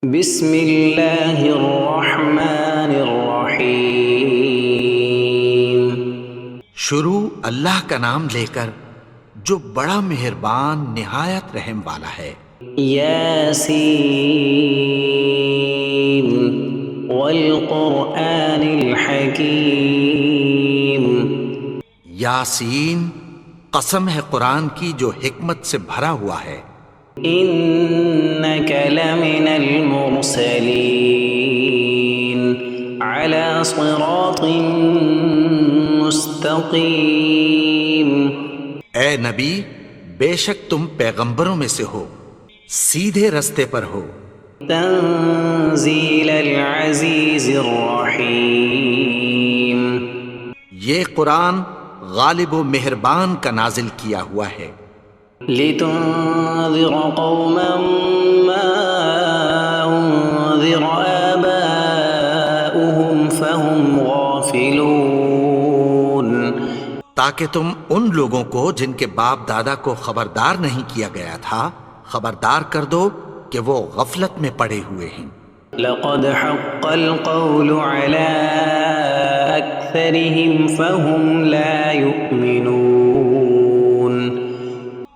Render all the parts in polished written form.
بسم اللہ الرحمن الرحیم۔ شروع اللہ کا نام لے کر جو بڑا مہربان نہایت رحم والا ہے۔ یاسین والقرآن الحکیم۔ یاسین، قسم ہے قرآن کی جو حکمت سے بھرا ہوا ہے۔ انک لمن المرسلین علی صراط مستقیم۔ اے نبی، بے شک تم پیغمبروں میں سے ہو، سیدھے رستے پر ہو۔ تنزیل العزیز الرحیم۔ یہ قرآن غالب و مہربان کا نازل کیا ہوا ہے۔ لتنذر قوما ما انذر آباؤهم فهم غافلون۔ تاکہ تم ان لوگوں کو جن کے باپ دادا کو خبردار نہیں کیا گیا تھا خبردار کر دو کہ وہ غفلت میں پڑے ہوئے ہیں۔ لقد حق القول على أكثرهم فهم لا يؤمنون۔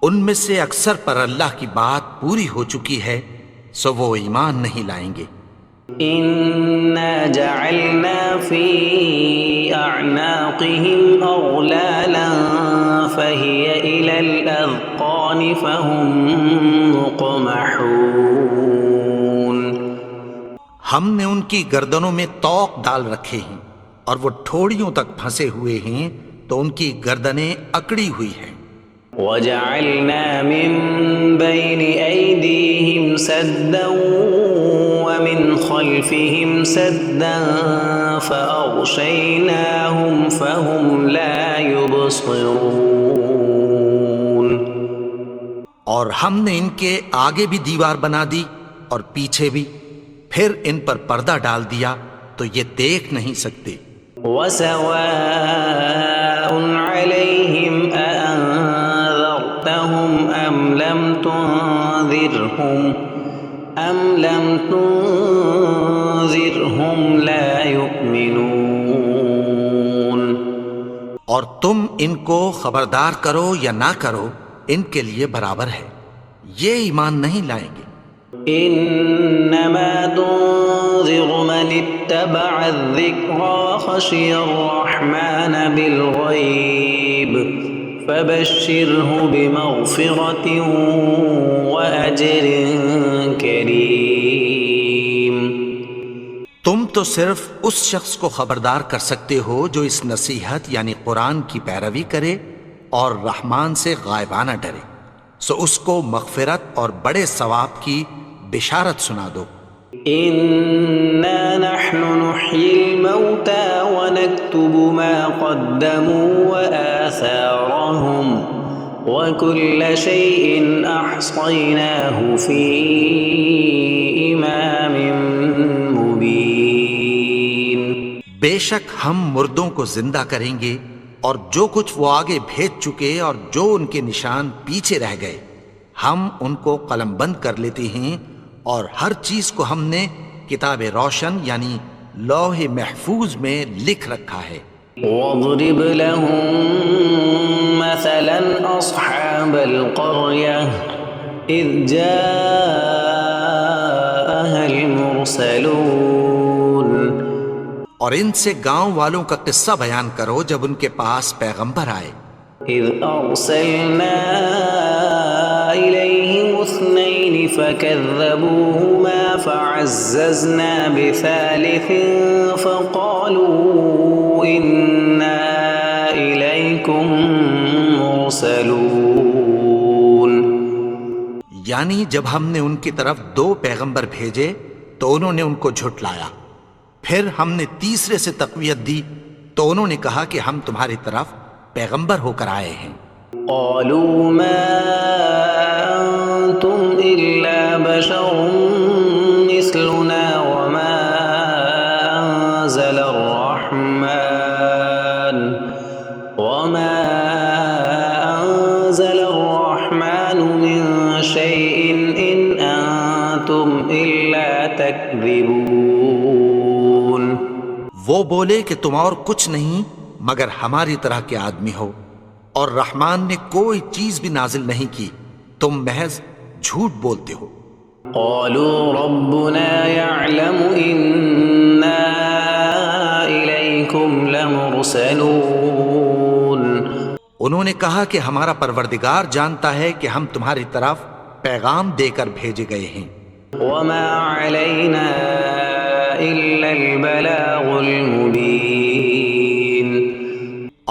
ان میں سے اکثر پر اللہ کی بات پوری ہو چکی ہے سو وہ ایمان نہیں لائیں گے۔ إنا جعلنا في أعناقهم أغلالا فهي إلى الأذقان فهم مقمحون۔ ہم نے ان کی گردنوں میں طوق ڈال رکھے ہیں اور وہ ٹھوڑیوں تک پھنسے ہوئے ہیں تو ان کی گردنیں اکڑی ہوئی ہیں۔ وجعلنا من بين أيديهم سدا ومن خلفهم سدا فأغشيناهم فهم لا يبصرون۔ اور ہم نے ان کے آگے بھی دیوار بنا دی اور پیچھے بھی، پھر ان پر پردہ ڈال دیا تو یہ دیکھ نہیں سکتے۔ وسواء عليهم أأنذرتهم أم لم تنذرهم لا يؤمنون۔ اور تم ان کو خبردار کرو یا نہ کرو ان کے لیے برابر ہے، یہ ایمان نہیں لائیں گے۔ انما تنذر من اتبع الذکر وخشی الرحمن بالغیب فبشرہ بمغفرۃ واجر کریم۔ تم تو صرف اس شخص کو خبردار کر سکتے ہو جو اس نصیحت یعنی قرآن کی پیروی کرے اور رحمان سے غائبانہ ڈرے، سو اس کو مغفرت اور بڑے ثواب کی بشارت سنا دو۔ انا نحن نحيي الموتى ونكتب ما قدموا وآثارهم وكل شيء احصيناه في امام مبين۔ بے شک ہم مردوں کو زندہ کریں گے اور جو کچھ وہ آگے بھیج چکے اور جو ان کے نشان پیچھے رہ گئے ہم ان کو قلم بند کر لیتے ہیں، اور ہر چیز کو ہم نے کتاب روشن یعنی لوح محفوظ میں لکھ رکھا ہے۔ واضرب لهم مثلا اصحاب القرية اذ جاءها المرسلون۔ اور ان سے گاؤں والوں کا قصہ بیان کرو جب ان کے پاس پیغمبر آئے۔ اذ ارسلنا الیہم اثنین فکذبوہما فعززنا بثالث فقالوا انا الیکم مرسلون۔ یعنی جب ہم نے ان کی طرف 2 پیغمبر بھیجے تو انہوں نے ان کو جھٹلایا، پھر ہم نے تیسرے سے تقویت دی تو انہوں نے کہا کہ ہم تمہاری طرف پیغمبر ہو کر آئے ہیں۔ قالوا ما انتم الا بشر مثلنا وما انزل الرحمن من شيء ان انتم الا تكذبون وہ بولے کہ تم اور کچھ نہیں مگر ہماری طرح کے آدمی ہو، اور رحمان نے کوئی چیز بھی نازل نہیں کی، تم محض جھوٹ بولتے ہو۔ قالوا ربنا يعلم إنا إليكم لمرسلون انہوں نے کہا کہ ہمارا پروردگار جانتا ہے کہ ہم تمہاری طرف پیغام دے کر بھیجے گئے ہیں، وما علينا إلا البلاغ المبين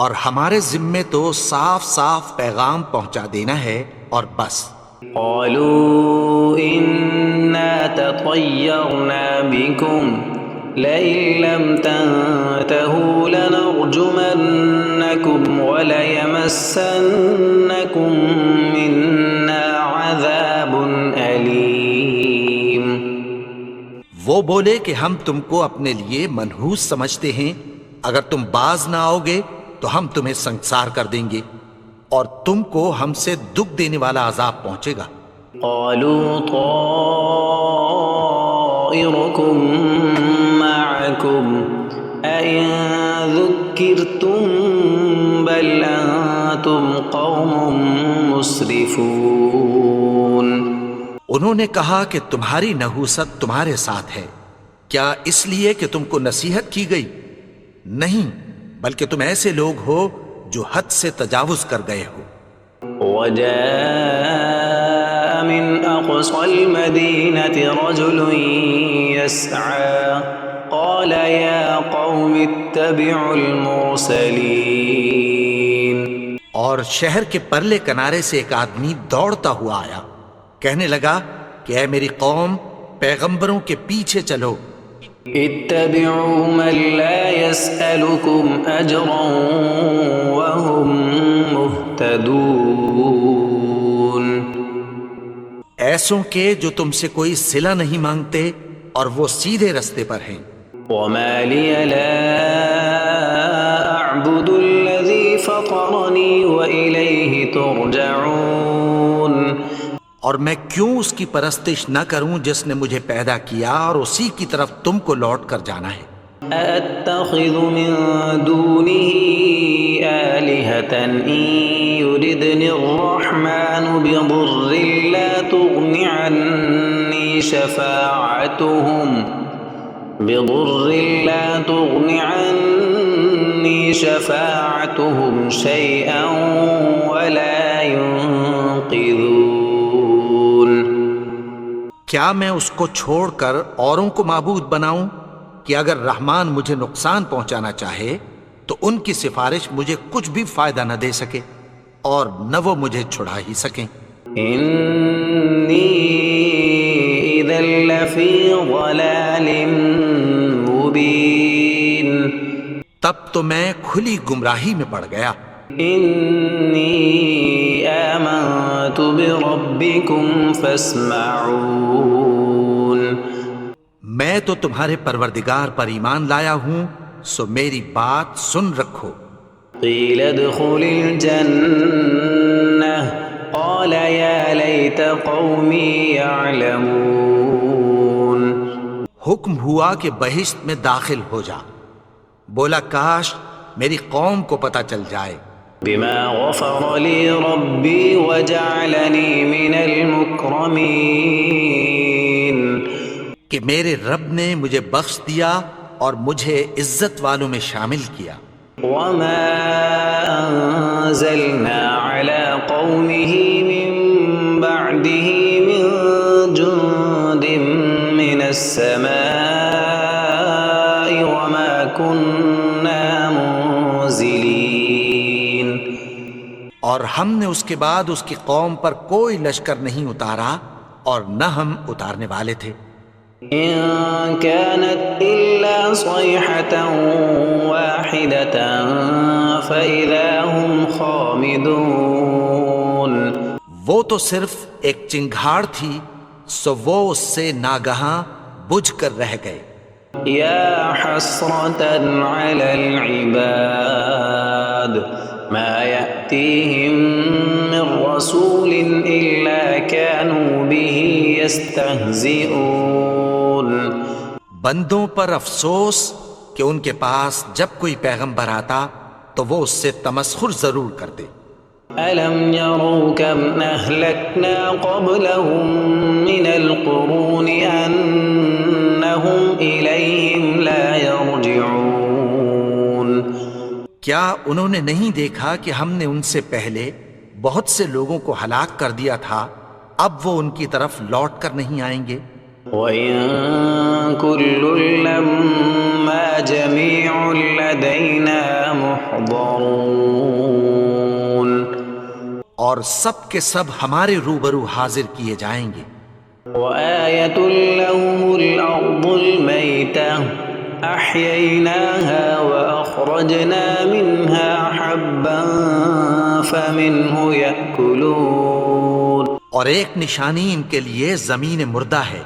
اور ہمارے ذمے تو صاف صاف پیغام پہنچا دینا ہے اور بس۔ قالوا إنا تطيرنا بكم لئن لم تنتهوا لنرجمنكم وليمسنكم منا عذاب أليم وہ بولے کہ ہم تم کو اپنے لیے منحوس سمجھتے ہیں، اگر تم باز نہ آؤ گے تو ہم تمہیں سنگسار کر دیں گے اور تم کو ہم سے دکھ دینے والا عذاب پہنچے گا۔ قالوا طائركم معكم أئن ذكرتم بل أنتم قوم مسرفون انہوں نے کہا کہ تمہاری نحوست تمہارے ساتھ ہے، کیا اس لیے کہ تم کو نصیحت کی گئی؟ نہیں، بلکہ تم ایسے لوگ ہو جو حد سے تجاوز کر گئے ہو۔ وجاء من أقصى المدينة رجل يسعى قال يا قوم اتبعوا المرسلين اور شہر کے پرلے کنارے سے ایک آدمی دوڑتا ہوا آیا، کہنے لگا کہ اے میری قوم، پیغمبروں کے پیچھے چلو۔ اتبعوا من لا يسألكم أجرا وهم مهتدون ایسوں کے جو تم سے کوئی صلہ نہیں مانگتے اور وہ سیدھے رستے پر ہیں۔ وما لي لا أعبد الذي فطرني وإليه ترجعون اور میں کیوں اس کی پرستش نہ کروں جس نے مجھے پیدا کیا اور اسی کی طرف تم کو لوٹ کر جانا ہے۔ أأتخذ من دونه آلهة إن يردني الرحمن بضر لا تغن عني شفاعتهم شيئا ولا ينقذون کیا میں اس کو چھوڑ کر اوروں کو معبود بناؤں کہ اگر رحمان مجھے نقصان پہنچانا چاہے تو ان کی سفارش مجھے کچھ بھی فائدہ نہ دے سکے اور نہ وہ مجھے چھڑا ہی سکیں۔ إني إذا لفي ضلال مبين تب تو میں کھلی گمراہی میں پڑ گیا۔ إني آمنت بربكم فاسمعون میں تو تمہارے پروردگار پر ایمان لایا ہوں، سو میری بات سن رکھو۔ قيل ادخل الجنة قال يا ليت قومي يعلمون حکم ہوا کہ بہشت میں داخل ہو جا، بولا کاش میری قوم کو پتہ چل جائے۔ بما غفر لي ربي وجعلني من المكرمين کہ میرے رب نے مجھے بخش دیا اور مجھے عزت والوں میں شامل کیا۔ وما أنزلنا على قومه من بعده من جند من السماء وما كنا منزلين اور ہم نے اس کے بعد اس کی قوم پر کوئی لشکر نہیں اتارا اور نہ ہم اتارنے والے تھے۔ إن كانت إلا صيحة واحدة فإذا هم خامدون وہ تو صرف ایک چنگھاڑ تھی، سو وہ اس سے ناگہاں بجھ کر رہ گئے۔ يا حسرة على العباد ما يأتيهم من رسول إلا كانوا به يستهزئون بندوں پر افسوس کہ ان کے پاس جب کوئی پیغمبر آتا تو وہ اس سے تمسخر ضرور کرتے۔ ألم يروا كم أهلكنا قبلهم من القرون أنهم إليهم لا يرجعون کیا انہوں نے نہیں دیکھا کہ ہم نے ان سے پہلے بہت سے لوگوں کو ہلاک کر دیا تھا، اب وہ ان کی طرف لوٹ کر نہیں آئیں گے؟ وَإِن كُلٌّ لَّمَّا جَمِيعٌ لَّدَيْنَا مُحْضَرُونَ اور سب کے سب ہمارے روبرو حاضر کیے جائیں گے۔ وَآيَةٌ لَّهُمُ الْأَرْضُ الْمَيْتَةُ أَحْيَيْنَاهَا وَأَخْرَجْنَا مِنْهَا حَبًّا فَمِنْهُ يَأْكُلُونَ اور ایک نشانی ان کے لیے زمین مردہ ہے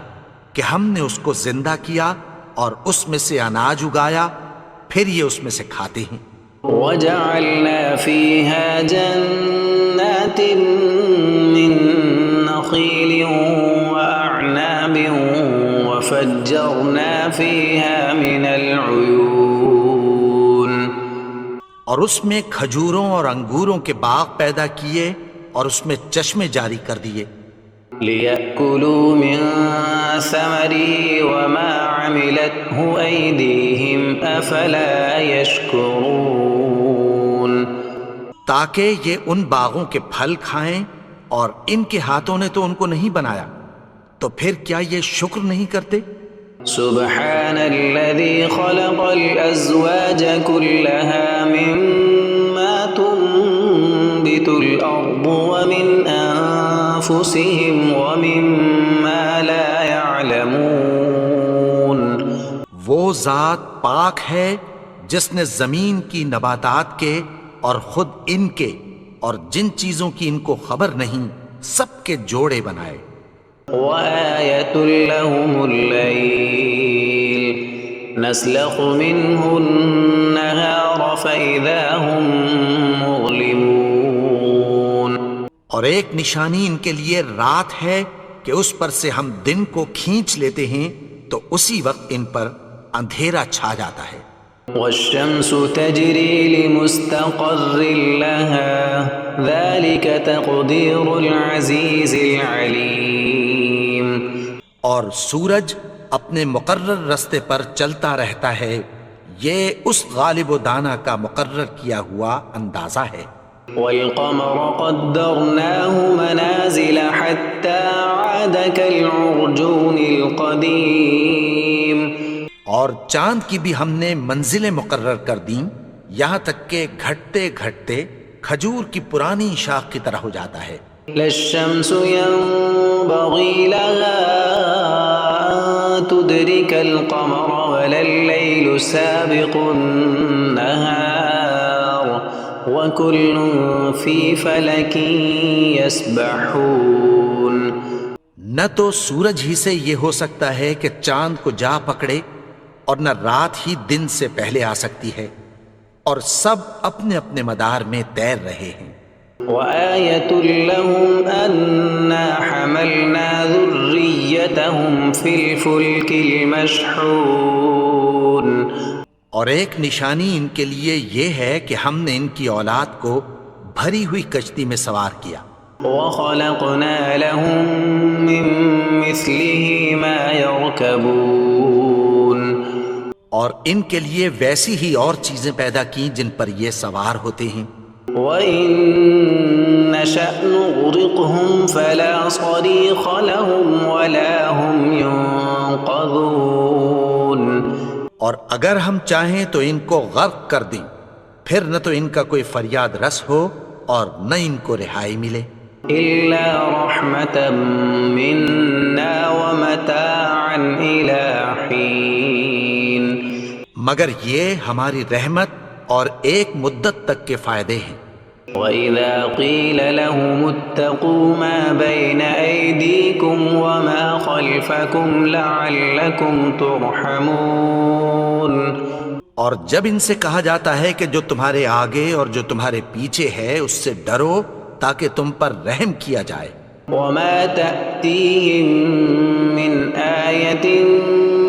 کہ ہم نے اس کو زندہ کیا اور اس میں سے اناج اگایا، پھر یہ اس میں سے کھاتے ہیں۔ وَجَعَلْنَا فِيهَا جَنَّاتٍ مِّن نَّخِيلٍ وَأَعْنَابٍ وَفَجَّرْنَا فِيهَا مِنَ الْعُيُونِ اور اس میں کھجوروں اور انگوروں کے باغ پیدا کیے اور اس میں چشمے جاری کر دیے، لِيَأْكُلُوا مِن ثَمَرِهِ وَمَا عَمِلَتْهُ أَيْدِيهِمْ أَفَلَا يَشْكُرُونَ تاکہ یہ ان باغوں کے پھل کھائیں، اور ان کے ہاتھوں نے تو ان کو نہیں بنایا، تو پھر کیا یہ شکر نہیں کرتے؟ سبحان الذي خلق الأزواج كلها مما تنبت الأرض ومن أنفسهم ومما لا يعلمون وہ ذات پاک ہے جس نے زمین کی نباتات کے اور خود ان کے اور جن چیزوں کی ان کو خبر نہیں سب کے جوڑے بنائے۔ وآية لهم الليل نسلخ منه النهار فإذا هم مظلمون اور ایک نشانی ان کے لیے رات ہے کہ اس پر سے ہم دن کو کھینچ لیتے ہیں تو اسی وقت ان پر اندھیرا چھا جاتا ہے۔ والشمس تجري لمستقر لها ذلك تقدير العزيز العليم اور سورج اپنے مقرر رستے پر چلتا رہتا ہے، یہ اس غالب و دانا کا مقرر کیا ہوا اندازہ ہے۔ والقمر قدرناه منازل حتى عاد كالعرجون القديم اور چاند کی بھی ہم نے منزلیں مقرر کر دیں، یہاں تک کہ گھٹتے گھٹتے کھجور کی پرانی شاخ کی طرح ہو جاتا ہے۔ لا الشمس ينبغي لها أن تدرك القمر ولا الليل سابق النهار وكل في فلك يسبحون نہ تو سورج ہی سے یہ ہو سکتا ہے کہ چاند کو جا پکڑے، اور نہ رات ہی دن سے پہلے آ سکتی ہے، اور سب اپنے اپنے مدار میں تیر رہے ہیں۔ وآية لهم أنا حملنا ذريتهم في الفلك المشحون اور ایک نشانی ان کے لیے یہ ہے کہ ہم نے ان کی اولاد کو بھری ہوئی کشتی میں سوار کیا۔ وخلقنا لهم من مثله ما يركبون اور ان کے لیے ویسی ہی اور چیزیں پیدا کی جن پر یہ سوار ہوتے ہیں۔ وَإِن نَّشَأْ نُغْرِقْهُمْ فَلَا صَرِيخَ لَهُمْ وَلَا هُمْ يُنقَذُونَ اور اگر ہم چاہیں تو ان کو غرق کر دیں، پھر نہ تو ان کا کوئی فریاد رس ہو اور نہ ان کو رہائی ملے۔ إِلَّا رَحْمَةً مِّنَّا وَمَتَاعًا إِلَىٰ حِينٍ مگر یہ ہماری رحمت اور ایک مدت تک کے فائدے ہیں۔ وَإِذَا قِيلَ لَهُمُ اتَّقُوا مَا بَيْنَ أَيْدِيكُمْ وَمَا خَلْفَكُمْ لَعَلَّكُمْ تُرْحَمُونَ اور جب ان سے کہا جاتا ہے کہ جو تمہارے آگے اور جو تمہارے پیچھے ہے اس سے ڈرو تاکہ تم پر رحم کیا جائے۔ وما تأتيهم من آية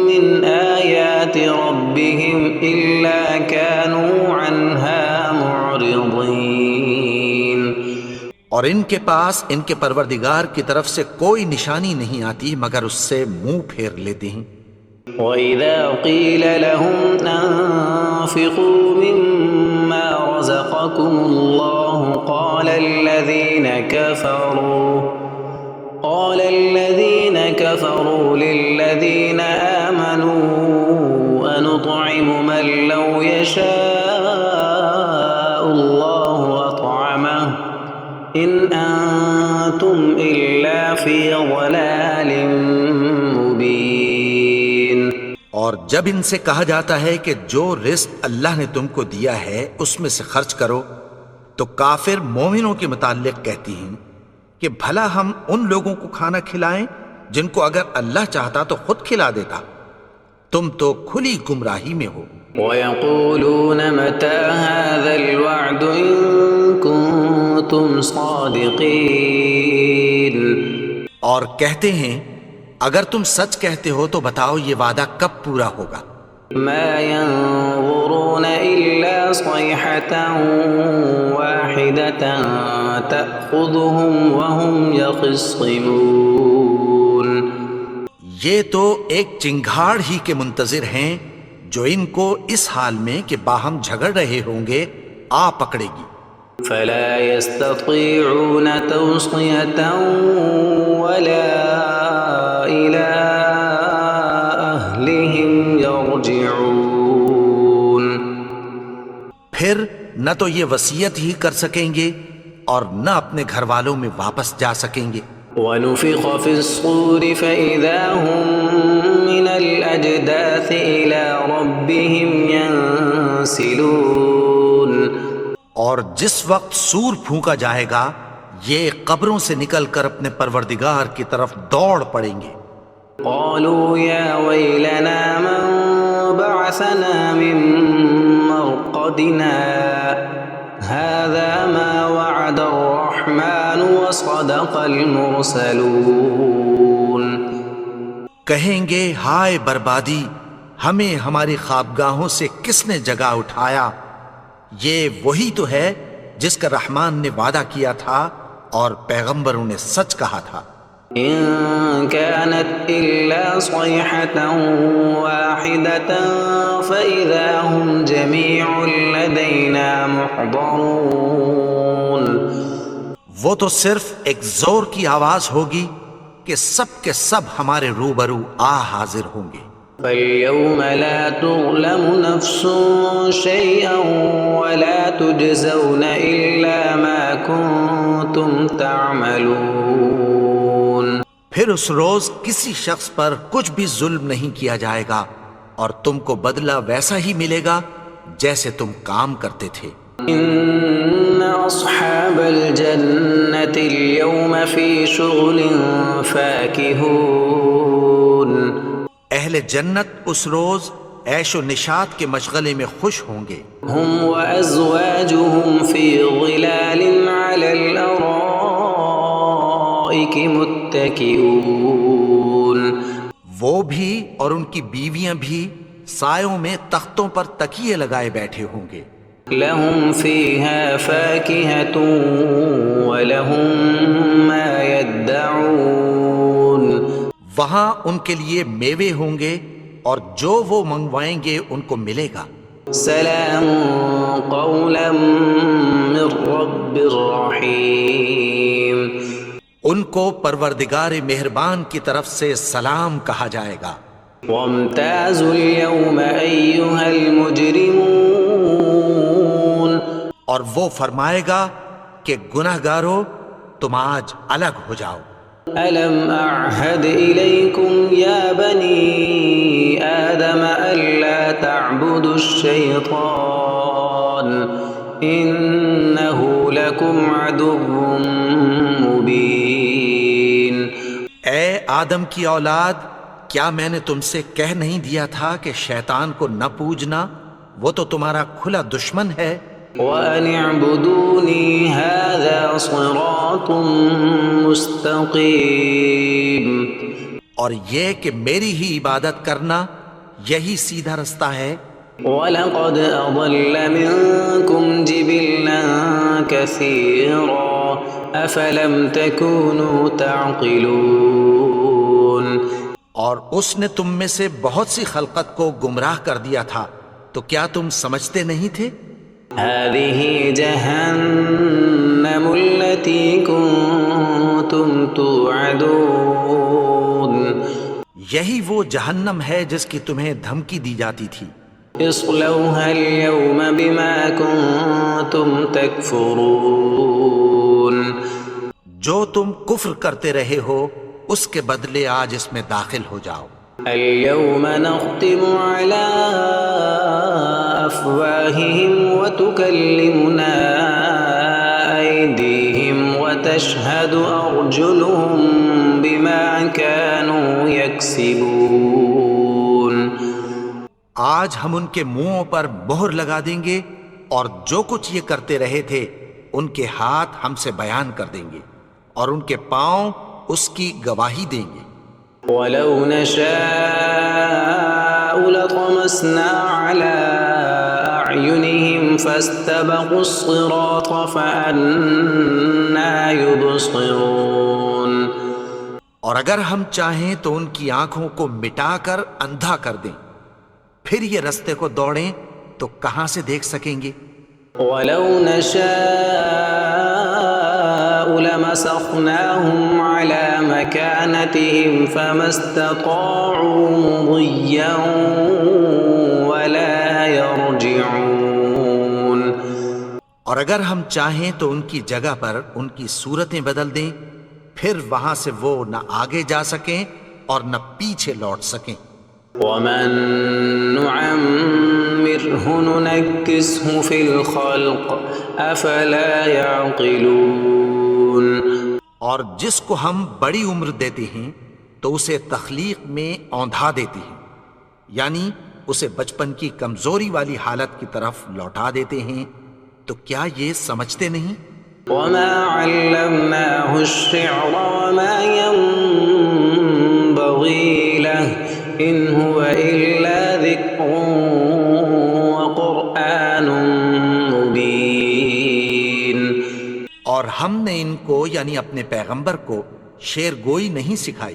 من آيات ربهم إلا كانوا عنها معرضين۔ اور ان کے پاس ان کے پروردگار کی طرف سے کوئی نشانی نہیں آتی مگر اس سے منہ پھیر لیتے ہیں۔ وَإِذَا قِيلَ لَهُمْ أَنفِقُوا مِمَّا رَزَقَكُمُ اللَّهُ قَالَ الَّذِينَ كَفَرُوا لِلَّذِينَ آمَنُوا أَنُطْعِمُ مَن لَّوْ يَشَاءُ اللَّهُ أَطْعَمَهُ إِنْ أَنتُمْ إِلَّا فِي ضَلَالٍ مُّبِينٍ۔ اور جب ان سے کہا جاتا ہے کہ جو رزق اللہ نے تم کو دیا ہے اس میں سے خرچ کرو، تو کافر مومنوں کے متعلق کہتی ہیں کہ بھلا ہم ان لوگوں کو کھانا کھلائیں جن کو اگر اللہ چاہتا تو خود کھلا دیتا، تم تو کھلی گمراہی میں ہو۔ وَيَقُولُونَ مَتَى هَذَا الْوَعْدُ إِن كُنتُمْ صَادِقِينَ۔ اور کہتے ہیں اگر تم سچ کہتے ہو تو بتاؤ یہ وعدہ کب پورا ہوگا؟ مَا يَنظُرُونَ إِلَّا صَيْحَةً وَاحِدَةً تَأْخُذُهُمْ وَهُمْ يَخِصِّمُونَ۔ یہ تو ایک چنگھاڑ ہی کے منتظر ہیں جو ان کو اس حال میں کہ باہم جھگڑ رہے ہوں گے آ پکڑے گی۔ فَلَا يَسْتَطِيعُونَ تَوْصِيَةً وَلَا إِلَىٰ أَهْلِهِمْ يَرْجِعُونَ۔ پھر نہ تو یہ وصیت ہی کر سکیں گے اور نہ اپنے گھر والوں میں واپس جا سکیں گے۔ وَنُفِخَ فِي الصُّورِ فَإِذَا هُم مِّنَ الْأَجْدَاثِ إِلَىٰ رَبِّهِمْ يَنسِلُونَ۔ اور جس وقت سور پھونکا جائے گا یہ قبروں سے نکل کر اپنے پروردگار کی طرف دوڑ پڑیں گے۔ قالوا يا ويلنا من بعثنا من مرقدنا هذا ما وعد الرحمن وصدق المرسلون۔ کہیں گے ہائے بربادی، ہمیں ہماری خوابگاہوں سے کس نے جگا اٹھایا؟ یہ وہی تو ہے جس کا رحمان نے وعدہ کیا تھا اور پیغمبروں نے سچ کہا تھا۔ إن كانت إلا صيحة واحدة فإذا هم جميع لدينا محضرون۔ وہ تو صرف ایک زور کی آواز ہوگی کہ سب کے سب ہمارے روبرو آ حاضر ہوں گے۔ فَالْيَوْمَ لَا تُظْلَمُ نَفْسٌ شَيْئًا وَلَا تُجْزَوْنَ إِلَّا مَا كُنتُمْ تَعْمَلُونَ۔ پھر اس روز کسی شخص پر کچھ بھی ظلم نہیں کیا جائے گا اور تم کو بدلہ ویسا ہی ملے گا جیسے تم کام کرتے تھے۔ إِنَّ أَصْحَابَ الْجَنَّةِ الْيَوْمَ فِي شُغُلٍ فَاكِهُونَ۔ اہل جنت اس روز عیش و نشاط کے مشغلے میں خوش ہوں گے۔ هُمْ وَأَزْوَاجُهُمْ فِي ظِلَالٍ عَلَى الْأَرَائِكِ مُتَّكِئُونَ۔ وہ بھی اور ان کی بیویاں بھی سایوں میں تختوں پر تکیے لگائے بیٹھے ہوں گے۔ لَهُمْ فِيهَا فَاكِهَةٌ وَلَهُمْ مَا يَدَّعُونَ۔ وہاں ان کے لیے میوے ہوں گے اور جو وہ منگوائیں گے ان کو ملے گا۔ سلام قولا من رب رحیم۔ ان کو پروردگار مہربان کی طرف سے سلام کہا جائے گا۔ وامتازوا اليوم ایھا المجرمون۔ اور وہ فرمائے گا کہ گنہگارو تم آج الگ ہو جاؤ۔ ألم أعهد إليكم يا بني آدم ألا تعبدوا الشيطان إنه لكم عدو مبين۔ اے آدم کی اولاد، کیا میں نے تم سے کہہ نہیں دیا تھا کہ شیطان کو نہ پوجنا؟ وہ تو تمہارا کھلا دشمن ہے. وَأَنِ اعْبُدُونِي هَذَا صِرَاطٌ مُسْتَقِيمٌ. اور یہ کہ میری ہی عبادت کرنا یہی سیدھا رستہ ہے. وَلَقَدْ أَضَلَّ مِنكُمْ جِبِلًّا كَثِيرًا أَفَلَمْ تَكُونُوا تَعْقِلُونَ. اور اس نے تم میں سے بہت سی خلقت کو گمراہ کر دیا تھا، تو کیا تم سمجھتے نہیں تھے؟ هَذِهِ جَهَنَّمُ الَّتِي كُنتُمْ تُوعَدُونَ. یہی وہ جہنم ہے جس کی تمہیں دھمکی دی جاتی تھی. اصلوها اليوم بما كنتم تكفرون. جو تم کفر کرتے رہے ہو اس کے بدلے آج اس میں داخل ہو جاؤ. اليوم نختم على أفواههم وتكلمنا أيديهم وتشهد أرجلهم بما كانوا يكسبون. آج ہم ان کے منہوں پر مہر لگا دیں گے اور جو کچھ یہ کرتے رہے تھے ان کے ہاتھ ہم سے بیان کر دیں گے اور ان کے پاؤں اس کی گواہی دیں گے. وَلَوْ نَشَاءُ لَطَمَسْنَا عَلَىٰ أَعْيُنِهِمْ فَاسْتَبَقُوا الصِّرَاطَ فَأَنَّىٰ يُبْصِرُونَ. اور اگر ہم چاہیں تو ان کی آنکھوں کو مٹا کر اندھا کر دیں، پھر یہ رستے کو دوڑیں تو کہاں سے دیکھ سکیں گے؟ وَلَوْ نَشَاءُ لَمَسَخْنَاهُمْ عَلَىٰ مَكَانَتِهِمْ فَمَا اسْتَطَاعُوا مُضِيًّا وَلَا يَرْجِعُونَ. اور اگر ہم چاہیں تو ان کی جگہ پر ان کی صورتیں بدل دیں، پھر وہاں سے وہ نہ آگے جا سکیں اور نہ پیچھے لوٹ سکیں. وَمَن نُعَمِّرْهُ نُنَكِّسْهُ فِي الْخَلْقِ أَفَلَا يَعْقِلُونَ. اور جس کو ہم بڑی عمر دیتے ہیں تو اسے تخلیق میں اوندھا دیتے ہیں، یعنی اسے بچپن کی کمزوری والی حالت کی طرف لوٹا دیتے ہیں. تو کیا یہ سمجھتے نہیں؟ وَمَا عَلَّمْنَاهُ الشِّعْرَ وَمَا يَنبَغِي لَهُ إِنْ هُوَ إِلَّا ذِكْرٌ وَقُرْآنٌ مُبِينٌ. اور ہم نے ان کو یعنی اپنے پیغمبر کو شعر گوئی نہیں سکھائی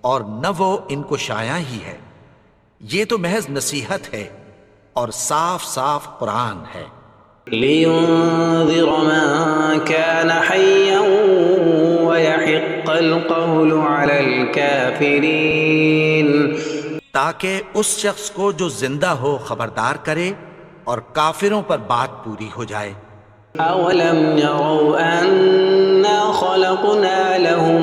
اور نہ وہ ان کو شایع ہی ہے. یہ تو محض نصیحت ہے اور صاف صاف قرآن ہے. لِيُنذِرَ مَن كَانَ حَيًّا وَيَحِقَّ الْقَوْلُ عَلَى الْكَافِرِينَ. تاکہ اس شخص کو جو زندہ ہو خبردار کرے اور کافروں پر بات پوری ہو جائے. أَوَلَمْ يَرَوْا أَنَّا خَلَقْنَا لَهُم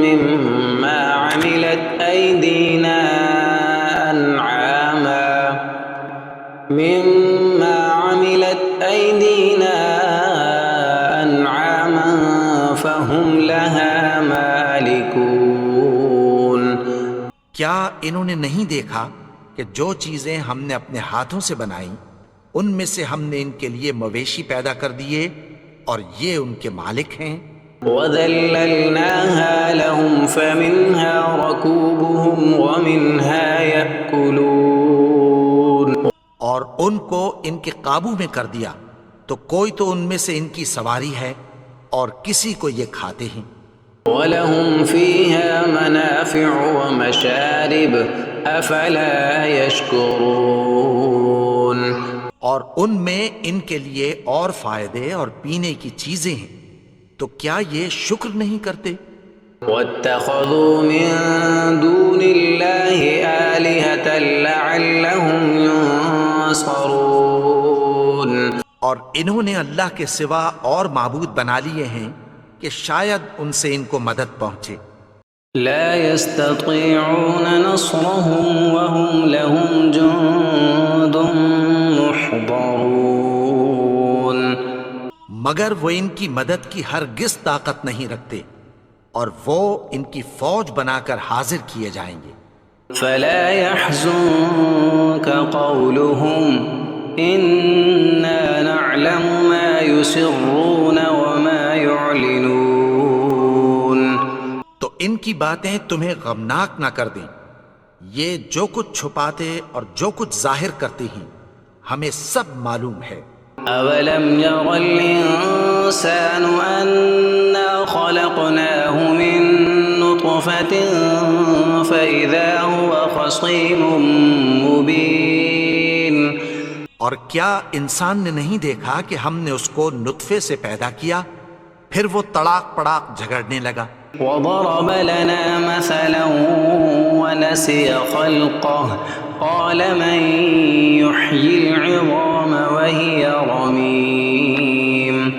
مِّمَّا عَمِلَتْ أَيْدِينَا أَنْعَامًا فَهُمْ لَهَا مَالِكُونَ. کیا انہوں نے نہیں دیکھا کہ جو چیزیں ہم نے اپنے ہاتھوں سے بنائیں ان میں سے ہم نے ان کے لیے مویشی پیدا کر دیے اور یہ ان کے مالک ہیں. وَذَلَّلْنَاهَا لَهُمْ فَمِنْهَا رَكُوبُهُمْ وَمِنْهَا يَأْكُلُونَ. اور ان کو ان کے قابو میں کر دیا تو کوئی تو ان میں سے ان کی سواری ہے اور کسی کو یہ کھاتے ہیں. وَلَهُمْ فِيهَا مَنَافِعُ وَمَشَارِبُ أَفَلَا يَشْكُرُونَ. اور ان میں ان کے لیے اور فائدے اور پینے کی چیزیں ہیں، تو کیا یہ شکر نہیں کرتے؟ وَاتَّخَذُوا مِن دُونِ اللَّهِ آلِهَةً لَعَلَّهُمْ يُنصَرُونَ. اور انہوں نے اللہ کے سوا اور معبود بنا لیے ہیں کہ شاید ان سے ان کو مدد پہنچے. لا يستطيعون نصرهم وهم لهم جند محضرون. مگر وہ ان کی مدد کی ہرگز طاقت نہیں رکھتے اور وہ ان کی فوج بنا کر حاضر کیے جائیں گے. فلا يحزنك قولهم إنا نعلم ما يسرون وما يعلنون. تو ان کی باتیں تمہیں غمناک نہ کر دیں، یہ جو کچھ چھپاتے اور جو کچھ ظاہر کرتے ہیں ہمیں سب معلوم ہے۔ أولم ير الإنسان أنا خلقناه من نطفة فإذا هو خصيم مبين. اور کیا انسان نے نہیں دیکھا کہ ہم نے اس کو نطفے سے پیدا کیا پھر وہ تڑاک پڑاک جھگڑنے لگا۔ وضرب لنا مثلا ونسي خلقه قال من يحيي العظام وهي رميم.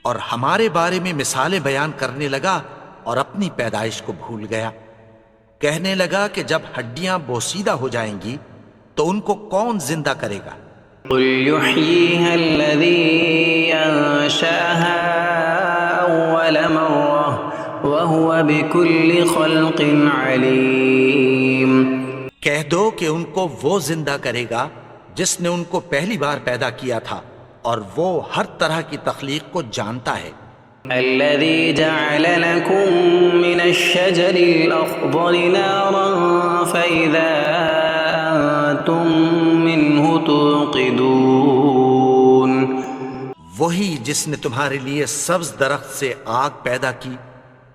اور ہمارے بارے میں مثالیں بیان کرنے لگا اور اپنی پیدائش کو بھول گیا، کہنے لگا کہ جب ہڈیاں بوسیدہ ہو جائیں گی تو ان کو کون زندہ کرے گا؟ قل يحييها الذي أنشأها أول مرة وهو بكل خلق عليم. کہہ دو کہ ان کو وہ زندہ کرے گا جس نے ان کو پہلی بار پیدا کیا تھا اور وہ ہر طرح کی تخلیق کو جانتا ہے۔ الذي جعل لكم من الشجر الأخضر نارا فإذا أنتم منه توقدون. وہی جس نے تمہارے لیے سبز درخت سے آگ پیدا کی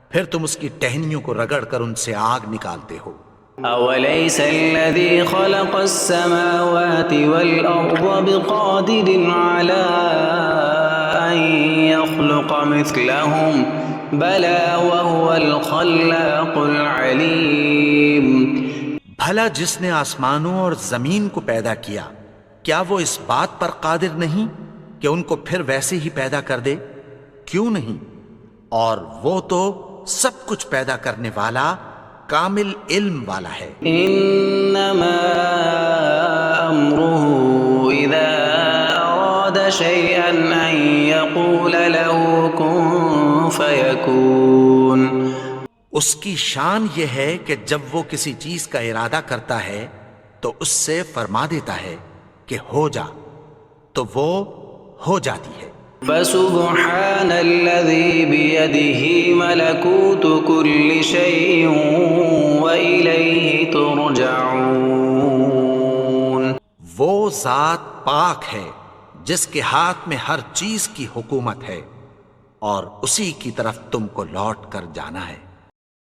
پھر تم اس کی ٹہنیوں کو رگڑ کر ان سے آگ نکالتے ہو۔ أوليس الذي خلق السماوات والأرض بقادر على أن يخلق مثلهم بلى وهو الخلاق العليم. بھلا جس نے آسمانوں اور زمین کو پیدا کیا کیا وہ اس بات پر قادر نہیں کہ ان کو پھر ویسے ہی پیدا کر دے؟ کیوں نہیں؟ اور وہ تو سب کچھ پیدا کرنے والا کامل علم والا ہے۔ انما امره اذا اراد شيئا ان يقول له كن فيكون. اس کی شان یہ ہے کہ جب وہ کسی چیز کا ارادہ کرتا ہے تو اس سے فرما دیتا ہے کہ ہو جا، تو وہ ہو جاتی ہے۔ فسبحان الذي بيده ملكوت كل شيء وإليه ترجعون. وہ ذات پاک ہے جس کے ہاتھ میں ہر چیز کی حکومت ہے اور اسی کی طرف تم کو لوٹ کر جانا ہے۔